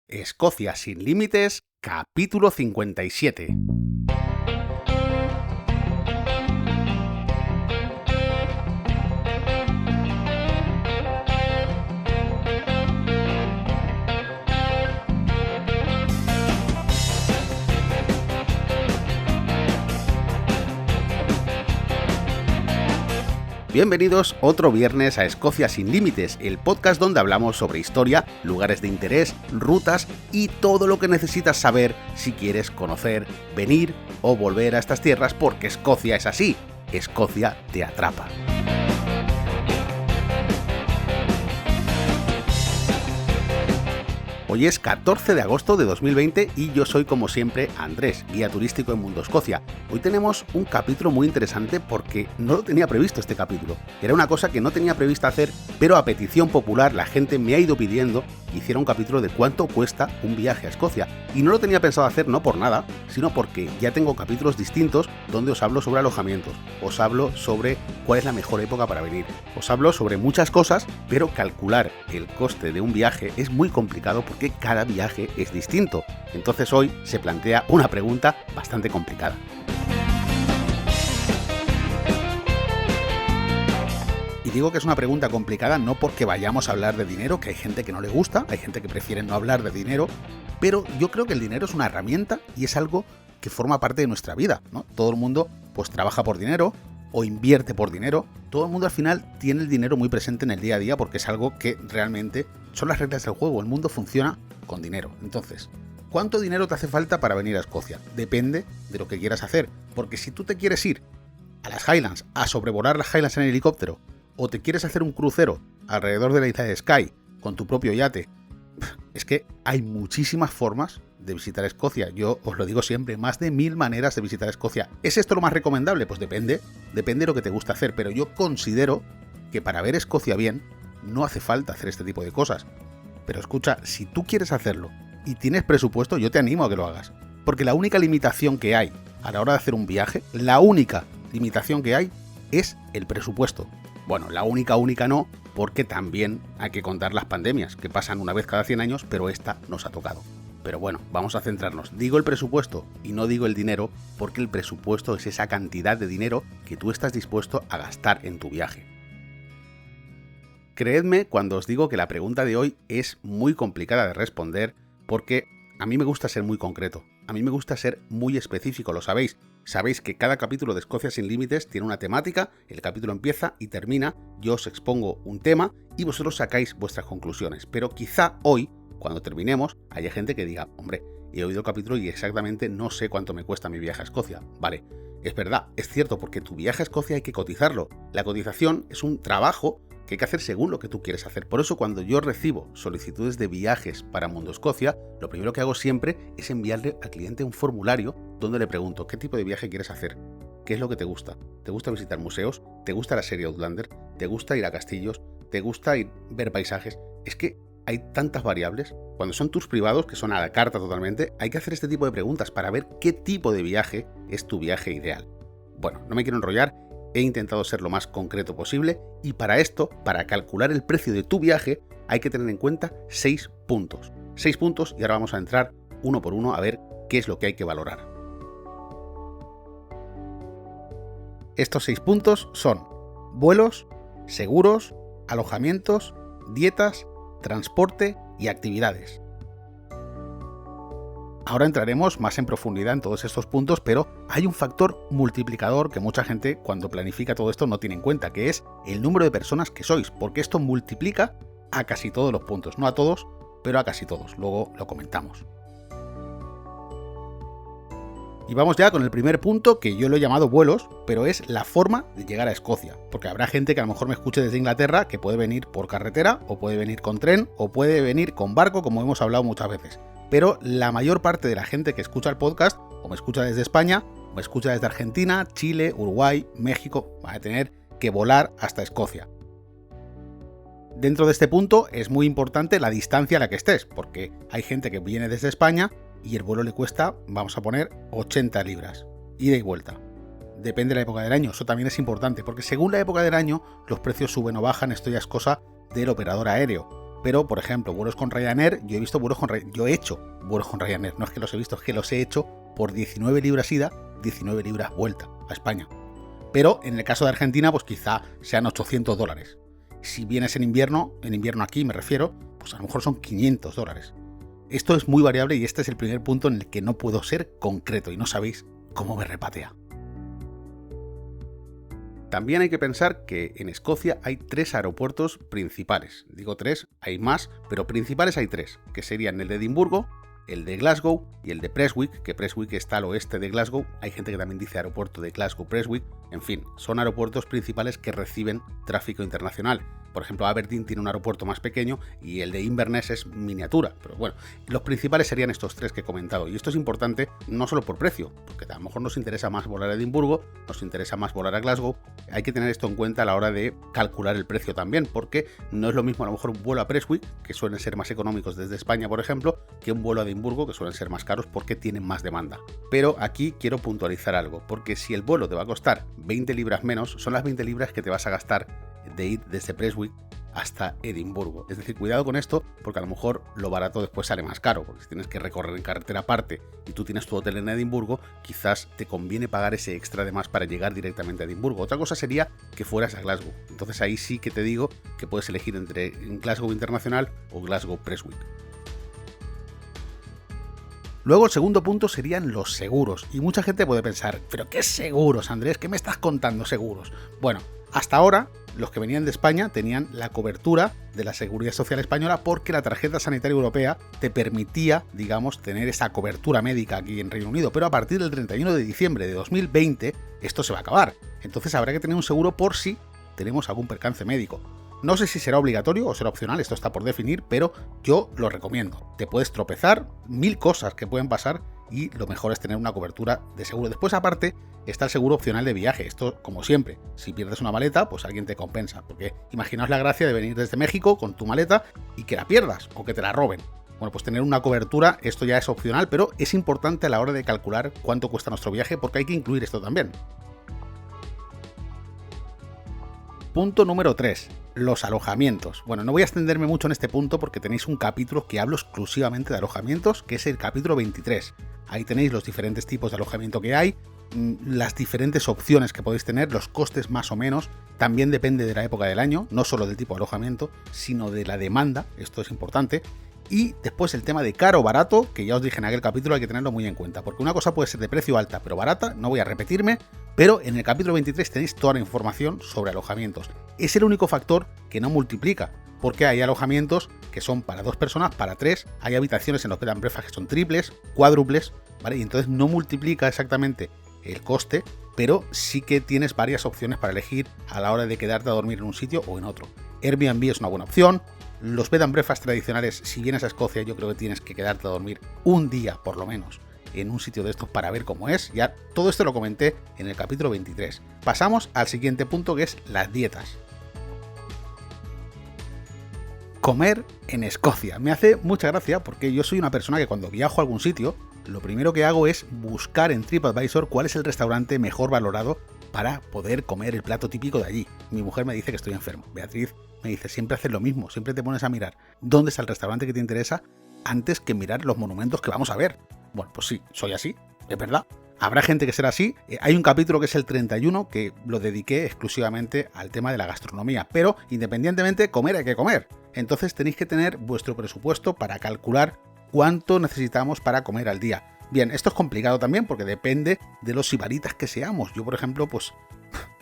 Escocia sin límites, capítulo 57. Bienvenidos otro viernes a Escocia sin límites, el podcast donde hablamos sobre historia, lugares de interés, rutas y todo lo que necesitas saber si quieres conocer, venir o volver a estas tierras, porque Escocia es así, Escocia te atrapa. Hoy es 14 de agosto de 2020 y yo soy, como siempre, Andrés, guía turístico en Mundo Escocia. Hoy tenemos un capítulo muy interesante porque no lo tenía previsto este capítulo. Era una cosa que no tenía prevista hacer, pero a petición popular la gente me ha ido pidiendo que hiciera un capítulo de cuánto cuesta un viaje a Escocia. Y no lo tenía pensado hacer no por nada, sino porque ya tengo capítulos distintos donde os hablo sobre alojamientos, os hablo sobre cuál es la mejor época para venir, os hablo sobre muchas cosas, pero calcular el coste de un viaje es muy complicado porque cada viaje es distinto. Entonces hoy se plantea una pregunta bastante complicada. Y digo que es una pregunta complicada no porque vayamos a hablar de dinero, que hay gente que no le gusta, hay gente que prefiere no hablar de dinero, pero yo creo que el dinero es una herramienta y es algo que forma parte de nuestra vida, ¿no? Todo el mundo pues trabaja por dinero o invierte por dinero, todo el mundo al final tiene el dinero muy presente en el día a día porque es algo que realmente son las reglas del juego, el mundo funciona con dinero. Entonces, ¿cuánto dinero te hace falta para venir a Escocia? Depende de lo que quieras hacer, porque si tú te quieres ir a las Highlands, a sobrevolar las Highlands en helicóptero, o te quieres hacer un crucero alrededor de la isla de Skye con tu propio yate, es que hay muchísimas formas de visitar Escocia. Yo os lo digo siempre, más de 1000 maneras de visitar Escocia. ¿Es esto lo más recomendable? Pues depende de lo que te gusta hacer, pero yo considero que para ver Escocia bien no hace falta hacer este tipo de cosas. Pero escucha, si tú quieres hacerlo y tienes presupuesto, yo te animo a que lo hagas. Porque la única limitación que hay a la hora de hacer un viaje, la única limitación que hay es el presupuesto. Bueno, la única no, porque también hay que contar las pandemias, que pasan una vez cada 100 años, pero esta nos ha tocado. Pero bueno, vamos a centrarnos. Digo el presupuesto y no digo el dinero, porque el presupuesto es esa cantidad de dinero que tú estás dispuesto a gastar en tu viaje. Creedme cuando os digo que la pregunta de hoy es muy complicada de responder, porque a mí me gusta ser muy concreto, a mí me gusta ser muy específico, lo sabéis. Sabéis que cada capítulo de Escocia sin límites tiene una temática, el capítulo empieza y termina, yo os expongo un tema y vosotros sacáis vuestras conclusiones. Pero quizá hoy, cuando terminemos, haya gente que diga, hombre, he oído el capítulo y exactamente no sé cuánto me cuesta mi viaje a Escocia. Vale, es verdad, es cierto, porque tu viaje a Escocia hay que cotizarlo. La cotización es un trabajo que hay que hacer según lo que tú quieres hacer. Por eso cuando yo recibo solicitudes de viajes para Mundo Escocia, lo primero que hago siempre es enviarle al cliente un formulario donde le pregunto qué tipo de viaje quieres hacer, qué es lo que te gusta. ¿Te gusta visitar museos? ¿Te gusta la serie Outlander? ¿Te gusta ir a castillos? ¿Te gusta ver paisajes? Es que hay tantas variables. Cuando son tours privados, que son a la carta totalmente, hay que hacer este tipo de preguntas para ver qué tipo de viaje es tu viaje ideal. Bueno, no me quiero enrollar. He intentado ser lo más concreto posible y para esto, para calcular el precio de tu viaje, hay que tener en cuenta 6 puntos. 6 puntos y ahora vamos a entrar uno por uno a ver qué es lo que hay que valorar. Estos 6 puntos son vuelos, seguros, alojamientos, dietas, transporte y actividades. Ahora entraremos más en profundidad en todos estos puntos, pero hay un factor multiplicador que mucha gente cuando planifica todo esto no tiene en cuenta, que es el número de personas que sois, porque esto multiplica a casi todos los puntos, no a todos, pero a casi todos, luego lo comentamos. Y vamos ya con el primer punto, que yo lo he llamado vuelos, pero es la forma de llegar a Escocia, porque habrá gente que a lo mejor me escuche desde Inglaterra que puede venir por carretera, o puede venir con tren, o puede venir con barco, como hemos hablado muchas veces. Pero la mayor parte de la gente que escucha el podcast, o me escucha desde España, o me escucha desde Argentina, Chile, Uruguay, México, va a tener que volar hasta Escocia. Dentro de este punto es muy importante la distancia a la que estés, porque hay gente que viene desde España y el vuelo le cuesta, vamos a poner, 80 libras, ida y vuelta. Depende de la época del año, eso también es importante, porque según la época del año los precios suben o bajan, esto ya es cosa del operador aéreo. Pero, por ejemplo, vuelos con Ryanair, yo he visto vuelos con Ryanair, yo he hecho vuelos con Ryanair, no es que los he visto, es que los he hecho por 19 libras ida, 19 libras vuelta a España. Pero en el caso de Argentina, pues quizá sean $800. Si vienes en invierno aquí me refiero, pues a lo mejor son $500. Esto es muy variable y este es el primer punto en el que no puedo ser concreto y no sabéis cómo me repatea. También hay que pensar que en Escocia hay 3 aeropuertos principales. Digo 3, hay más, pero principales hay 3, que serían el de Edimburgo, el de Glasgow y el de Prestwick, que Prestwick está al oeste de Glasgow. Hay gente que también dice aeropuerto de Glasgow-Prestwick. En fin, son aeropuertos principales que reciben tráfico internacional. Por ejemplo, Aberdeen tiene un aeropuerto más pequeño y el de Inverness es miniatura. Pero bueno, los principales serían estos 3 que he comentado. Y esto es importante no solo por precio, porque a lo mejor nos interesa más volar a Edimburgo, nos interesa más volar a Glasgow. Hay que tener esto en cuenta a la hora de calcular el precio también, porque no es lo mismo a lo mejor un vuelo a Prestwick, que suelen ser más económicos desde España, por ejemplo, que un vuelo a Edimburgo, que suelen ser más caros porque tienen más demanda. Pero aquí quiero puntualizar algo, porque si el vuelo te va a costar 20 libras menos, son las 20 libras que te vas a gastar de ir desde Prestwick hasta Edimburgo. Es decir, cuidado con esto, porque a lo mejor lo barato después sale más caro, porque si tienes que recorrer en carretera aparte y tú tienes tu hotel en Edimburgo, quizás te conviene pagar ese extra de más para llegar directamente a Edimburgo. Otra cosa sería que fueras a Glasgow. Entonces ahí sí que te digo que puedes elegir entre Glasgow Internacional o Glasgow Prestwick. Luego el segundo punto serían los seguros. Y mucha gente puede pensar, ¿pero qué seguros, Andrés? ¿Qué me estás contando seguros? Bueno, hasta ahora los que venían de España tenían la cobertura de la Seguridad Social Española porque la tarjeta sanitaria europea te permitía, digamos, tener esa cobertura médica aquí en Reino Unido. Pero a partir del 31 de diciembre de 2020 esto se va a acabar. Entonces habrá que tener un seguro por si tenemos algún percance médico. No sé si será obligatorio o será opcional, esto está por definir, pero yo lo recomiendo. Te puedes tropezar, 1000 cosas que pueden pasar y lo mejor es tener una cobertura de seguro. Después, aparte, está el seguro opcional de viaje. Esto, como siempre, si pierdes una maleta, pues alguien te compensa. Porque imaginaos la gracia de venir desde México con tu maleta y que la pierdas o que te la roben. Bueno, pues tener una cobertura, esto ya es opcional, pero es importante a la hora de calcular cuánto cuesta nuestro viaje porque hay que incluir esto también. Punto número 3. Los alojamientos. Bueno, no voy a extenderme mucho en este punto porque tenéis un capítulo que hablo exclusivamente de alojamientos, que es el capítulo 23. Ahí tenéis los diferentes tipos de alojamiento que hay, las diferentes opciones que podéis tener, los costes más o menos. También depende de la época del año, no solo del tipo de alojamiento, sino de la demanda. Esto es importante. Y después el tema de caro o barato, que ya os dije en aquel capítulo, hay que tenerlo muy en cuenta, porque una cosa puede ser de precio alta pero barata, no voy a repetirme, pero en el capítulo 23 tenéis toda la información sobre alojamientos. Es el único factor que no multiplica, porque hay alojamientos que son para 2 personas, para 3, hay habitaciones en los bed and breakfast que son triples, cuádruples, ¿vale? Y entonces no multiplica exactamente el coste, pero sí que tienes varias opciones para elegir a la hora de quedarte a dormir en un sitio o en otro. Airbnb es una buena opción. Los bed and breakfast tradicionales, si vienes a Escocia, yo creo que tienes que quedarte a dormir un día, por lo menos, en un sitio de estos para ver cómo es. Ya todo esto lo comenté en el capítulo 23. Pasamos al siguiente punto, que es las dietas. Comer en Escocia. Me hace mucha gracia porque yo soy una persona que cuando viajo a algún sitio, lo primero que hago es buscar en TripAdvisor cuál es el restaurante mejor valorado para poder comer el plato típico de allí. Mi mujer me dice que estoy enfermo. Beatriz me dice, siempre haces lo mismo, siempre te pones a mirar dónde está el restaurante que te interesa antes que mirar los monumentos que vamos a ver. Bueno, pues sí, soy así, es verdad. Habrá gente que será así. Hay un capítulo que es el 31 que lo dediqué exclusivamente al tema de la gastronomía, pero independientemente, comer hay que comer. Entonces tenéis que tener vuestro presupuesto para calcular cuánto necesitamos para comer al día. Bien, esto es complicado también porque depende de los sibaritas que seamos. Yo, por ejemplo, pues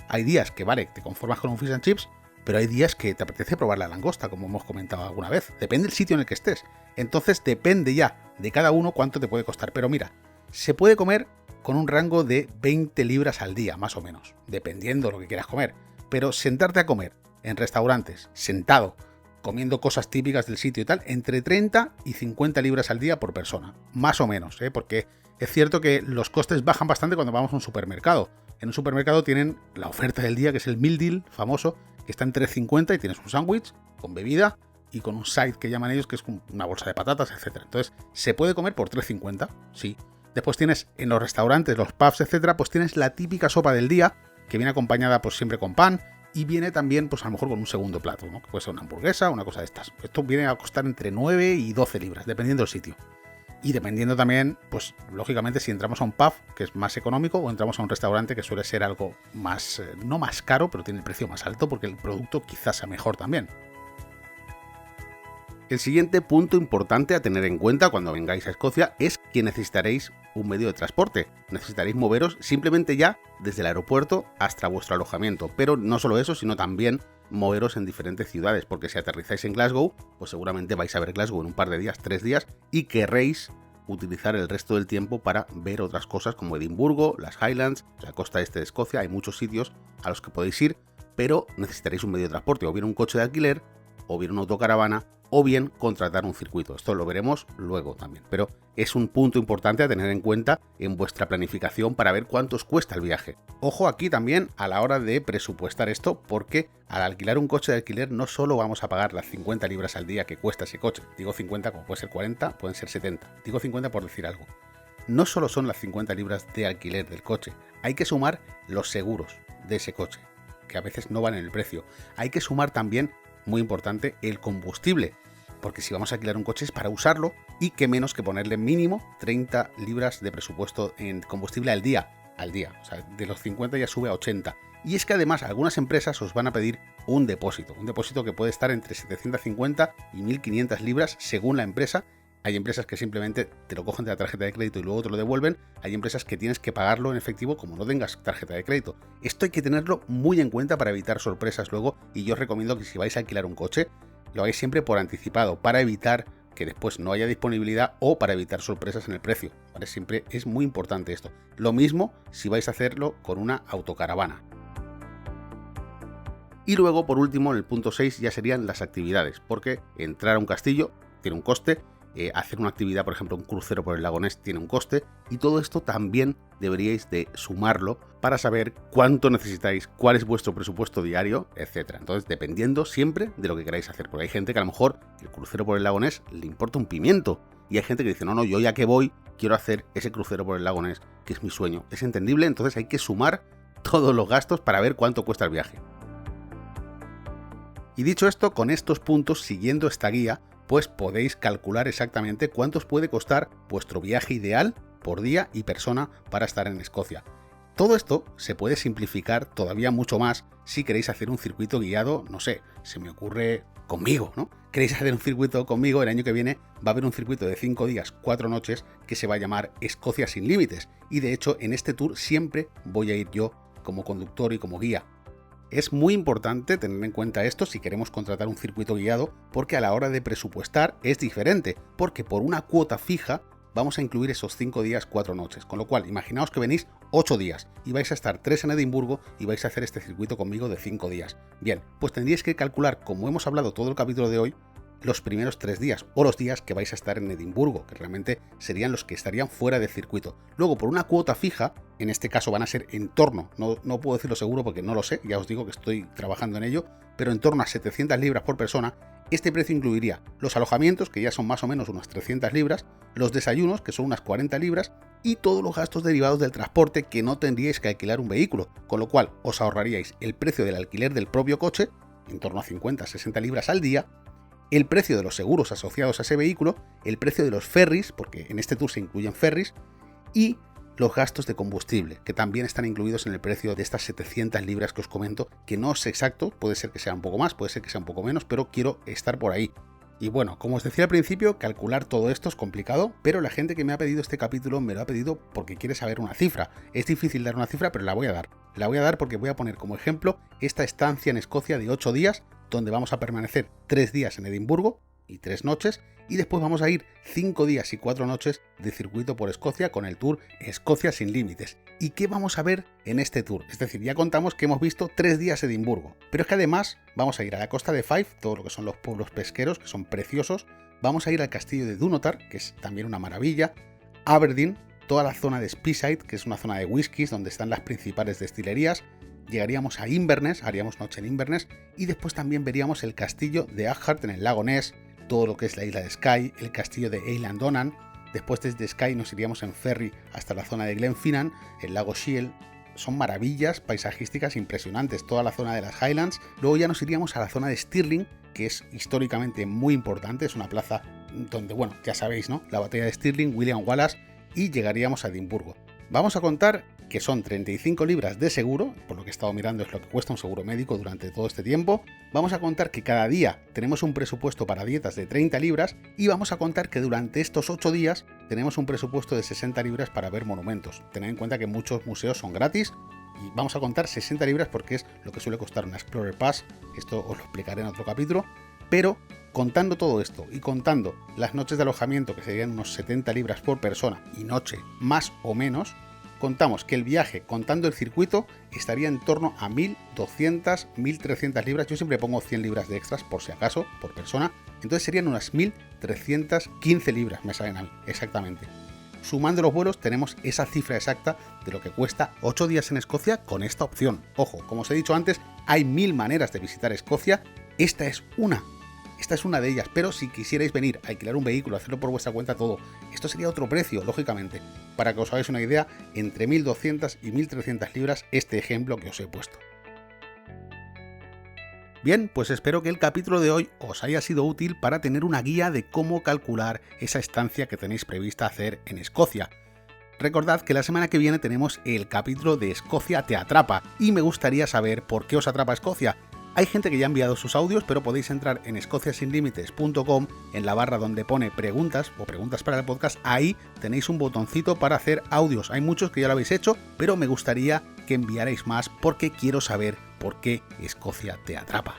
hay días que, vale, te conformas con un fish and chips, pero hay días que te apetece probar la langosta, como hemos comentado alguna vez. Depende del sitio en el que estés. Entonces depende ya de cada uno cuánto te puede costar. Pero mira, se puede comer con un rango de 20 libras al día, más o menos, dependiendo de lo que quieras comer. Pero sentarte a comer en restaurantes, sentado, comiendo cosas típicas del sitio y tal, entre 30 y 50 libras al día por persona, más o menos, porque es cierto que los costes bajan bastante cuando vamos a un supermercado. En un supermercado tienen la oferta del día, que es el meal deal famoso, que está en 3,50 y tienes un sándwich con bebida y con un side que llaman ellos, que es una bolsa de patatas, etc. Entonces, ¿se puede comer por 3,50? Sí. Después tienes en los restaurantes, los pubs, etc., pues tienes la típica sopa del día, que viene acompañada pues siempre con pan, Y viene también, pues a lo mejor con un segundo plato, ¿no? Que puede ser una hamburguesa o una cosa de estas. Esto viene a costar entre 9 y 12 libras, dependiendo del sitio. Y dependiendo también, pues lógicamente, si entramos a un pub, que es más económico, o entramos a un restaurante, que suele ser algo más, no más caro, pero tiene el precio más alto, porque el producto quizás sea mejor también. El siguiente punto importante a tener en cuenta cuando vengáis a Escocia es que necesitaréis un medio de transporte. Necesitaréis moveros simplemente ya desde el aeropuerto hasta vuestro alojamiento. Pero no solo eso, sino también moveros en diferentes ciudades, porque si aterrizáis en Glasgow, pues seguramente vais a ver Glasgow en un par de días, 3 días, y querréis utilizar el resto del tiempo para ver otras cosas como Edimburgo, las Highlands, la costa este de Escocia. Hay muchos sitios a los que podéis ir, pero necesitaréis un medio de transporte, o bien un coche de alquiler, o bien una autocaravana, o bien contratar un circuito. Esto lo veremos luego también, pero es un punto importante a tener en cuenta en vuestra planificación para ver cuánto os cuesta el viaje. Ojo aquí también a la hora de presupuestar esto, porque al alquilar un coche de alquiler no solo vamos a pagar las 50 libras al día que cuesta ese coche, digo 50 como puede ser 40, pueden ser 70, digo 50 por decir algo. No solo son las 50 libras de alquiler del coche, hay que sumar los seguros de ese coche, que a veces no valen el precio. Hay que sumar también, muy importante, el combustible, porque si vamos a alquilar un coche es para usarlo, y qué menos que ponerle mínimo 30 libras de presupuesto en combustible al día, o sea, de los 50 ya sube a 80. Y es que además algunas empresas os van a pedir un depósito que puede estar entre 750 y 1500 libras según la empresa. Hay empresas que simplemente te lo cogen de la tarjeta de crédito y luego te lo devuelven. Hay empresas que tienes que pagarlo en efectivo como no tengas tarjeta de crédito. Esto hay que tenerlo muy en cuenta para evitar sorpresas luego, y yo os recomiendo que si vais a alquilar un coche, lo hagáis siempre por anticipado, para evitar que después no haya disponibilidad o para evitar sorpresas en el precio, ¿vale? Siempre es muy importante esto. Lo mismo si vais a hacerlo con una autocaravana. Y luego, por último, en el punto 6 ya serían las actividades, porque entrar a un castillo tiene un coste, hacer una actividad, por ejemplo un crucero por el lago Ness, tiene un coste, y todo esto también deberíais de sumarlo para saber cuánto necesitáis, cuál es vuestro presupuesto diario, etc. Entonces, dependiendo siempre de lo que queráis hacer, porque hay gente que a lo mejor el crucero por el lago Ness le importa un pimiento, y hay gente que dice, no, yo ya que voy, quiero hacer ese crucero por el lago Ness, que es mi sueño. Es entendible, entonces hay que sumar todos los gastos para ver cuánto cuesta el viaje. Y dicho esto, con estos puntos, siguiendo esta guía, pues podéis calcular exactamente cuánto os puede costar vuestro viaje ideal por día y persona para estar en Escocia. Todo esto se puede simplificar todavía mucho más si queréis hacer un circuito guiado, no sé, se me ocurre conmigo, ¿no? ¿Queréis hacer un circuito conmigo? El año que viene va a haber un circuito de 5 días, 4 noches, que se va a llamar Escocia sin límites. Y de hecho, en este tour siempre voy a ir yo como conductor y como guía. Es muy importante tener en cuenta esto si queremos contratar un circuito guiado, porque a la hora de presupuestar es diferente, porque por una cuota fija vamos a incluir esos 5 días, 4 noches, con lo cual imaginaos que venís 8 días y vais a estar 3 en Edimburgo y vais a hacer este circuito conmigo de 5 días. Bien, pues tendríais que calcular, como hemos hablado todo el capítulo de hoy, los primeros 3 días o los días que vais a estar en Edimburgo, que realmente serían los que estarían fuera del circuito. Luego, por una cuota fija, en este caso van a ser en torno, no puedo decirlo seguro porque no lo sé, ya os digo que estoy trabajando en ello, pero en torno a 700 libras por persona. Este precio incluiría los alojamientos, que ya son más o menos unas 300 libras, los desayunos, que son unas 40 libras, y todos los gastos derivados del transporte, que no tendríais que alquilar un vehículo, con lo cual os ahorraríais el precio del alquiler del propio coche, en torno a 50-60 libras al día, el precio de los seguros asociados a ese vehículo, el precio de los ferries, porque en este tour se incluyen ferries, y los gastos de combustible, que también están incluidos en el precio de estas 700 libras que os comento, que no es exacto, puede ser que sea un poco más, puede ser que sea un poco menos, pero quiero estar por ahí. Y bueno, como os decía al principio, calcular todo esto es complicado, pero la gente que me ha pedido este capítulo me lo ha pedido porque quiere saber una cifra. Es difícil dar una cifra, pero la voy a dar. La voy a dar porque voy a poner como ejemplo esta estancia en Escocia de 8 días, donde vamos a permanecer 3 días en Edimburgo y 3 noches, y después vamos a ir 5 días y 4 noches de circuito por Escocia con el tour Escocia sin límites. ¿Y qué vamos a ver en este tour? Es decir, ya contamos que hemos visto 3 días Edimburgo, pero es que además vamos a ir a la costa de Fife, todo lo que son los pueblos pesqueros, que son preciosos, vamos a ir al castillo de Dunotar, que es también una maravilla, Aberdeen, toda la zona de Speyside, que es una zona de whiskies donde están las principales destilerías, llegaríamos a Inverness, haríamos noche en Inverness, y después también veríamos el castillo de Aghart en el lago Ness, todo lo que es la isla de Skye, el castillo de Eilean Donan. Después desde Skye nos iríamos en ferry hasta la zona de Glenfinnan, el lago Shiel, son maravillas paisajísticas impresionantes, toda la zona de las Highlands. Luego ya nos iríamos a la zona de Stirling, que es históricamente muy importante, es una plaza donde, bueno, ya sabéis, ¿no? La batalla de Stirling, William Wallace, y llegaríamos a Edimburgo. Vamos a contar que son 35 libras de seguro, por lo que he estado mirando es lo que cuesta un seguro médico durante todo este tiempo. Vamos a contar que cada día tenemos un presupuesto para dietas de 30 libras y vamos a contar que durante estos 8 días tenemos un presupuesto de 60 libras para ver monumentos. Tened en cuenta que muchos museos son gratis y vamos a contar 60 libras porque es lo que suele costar una Explorer Pass, esto os lo explicaré en otro capítulo, pero contando todo esto y contando las noches de alojamiento, que serían unos 70 libras por persona y noche más o menos, contamos que el viaje, contando el circuito, estaría en torno a 1.200, 1.300 libras. Yo siempre pongo 100 libras de extras por si acaso, por persona. Entonces serían unas 1.315 libras, me salen a mí, exactamente. Sumando los vuelos tenemos esa cifra exacta de lo que cuesta 8 días en Escocia con esta opción. Ojo, como os he dicho antes, hay 1000 maneras de visitar Escocia. Esta es una de ellas, pero si quisierais venir a alquilar un vehículo, hacerlo por vuestra cuenta todo, esto sería otro precio, lógicamente. Para que os hagáis una idea, entre 1.200 y 1.300 libras este ejemplo que os he puesto. Bien, pues espero que el capítulo de hoy os haya sido útil para tener una guía de cómo calcular esa estancia que tenéis prevista hacer en Escocia. Recordad que la semana que viene tenemos el capítulo de Escocia te atrapa y me gustaría saber por qué os atrapa Escocia. Hay gente que ya ha enviado sus audios, pero podéis entrar en escociasinlimites.com, en la barra donde pone preguntas o preguntas para el podcast, ahí tenéis un botoncito para hacer audios. Hay muchos que ya lo habéis hecho, pero me gustaría que enviarais más porque quiero saber por qué Escocia te atrapa.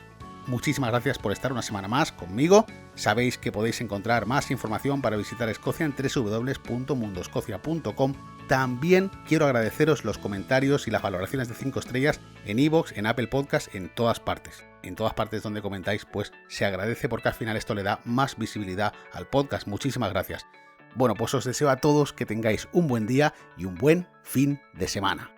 Muchísimas gracias por estar una semana más conmigo. Sabéis que podéis encontrar más información para visitar Escocia en www.mundoscocia.com. También quiero agradeceros los comentarios y las valoraciones de 5 estrellas en iVoox, en Apple Podcast, en todas partes. En todas partes donde comentáis, pues se agradece porque al final esto le da más visibilidad al podcast. Muchísimas gracias. Bueno, pues os deseo a todos que tengáis un buen día y un buen fin de semana.